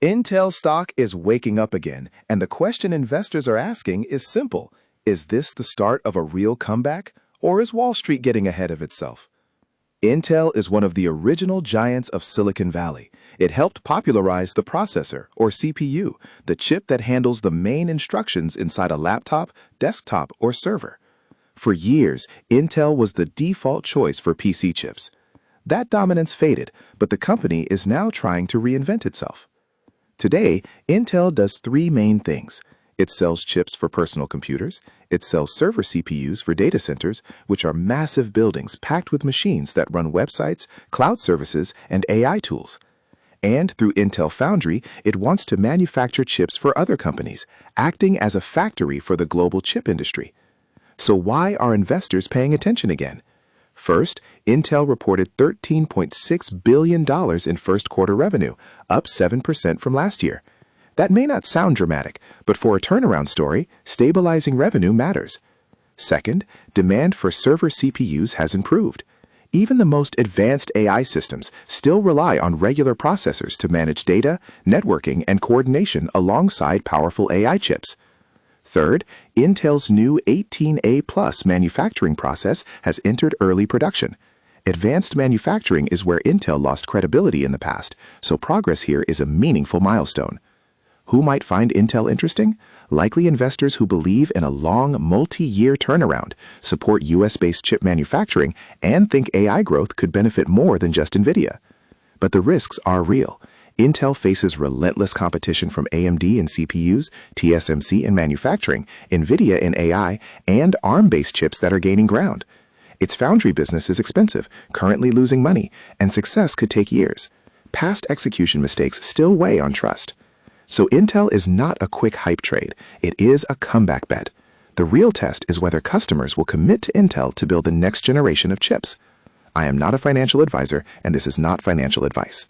Intel stock is waking up again, and the question investors are asking is simple. Is this the start of a real comeback, or is Wall Street getting ahead of itself? Intel is one of the original giants of Silicon Valley. It helped popularize the processor, or CPU, the chip that handles the main instructions inside a laptop, desktop, or server. For years, Intel was the default choice for PC chips. That dominance faded, but the company is now trying to reinvent itself. Today, Intel does three main things. It sells chips for personal computers, it sells server CPUs for data centers, which are massive buildings packed with machines that run websites, cloud services, and AI tools. And through Intel Foundry, it wants to manufacture chips for other companies, acting as a factory for the global chip industry. So why are investors paying attention again? First, Intel reported $13.6 billion in first-quarter revenue, up 7% from last year. That may not sound dramatic, but for a turnaround story, stabilizing revenue matters. Second, demand for server CPUs has improved. Even the most advanced AI systems still rely on regular processors to manage data, networking, and coordination alongside powerful AI chips. Third, Intel's new 18A+ manufacturing process has entered early production. Advanced manufacturing is where Intel lost credibility in the past, so progress here is a meaningful milestone. Who might find Intel interesting? Likely investors who believe in a long, multi-year turnaround, support US-based chip manufacturing, and think AI growth could benefit more than just NVIDIA. But the risks are real. Intel faces relentless competition from AMD in CPUs, TSMC in manufacturing, NVIDIA in AI, and ARM-based chips that are gaining ground. Its foundry business is expensive, currently losing money, and success could take years. Past execution mistakes still weigh on trust. So Intel is not a quick hype trade. It is a comeback bet. The real test is whether customers will commit to Intel to build the next generation of chips. I am not a financial advisor, and this is not financial advice.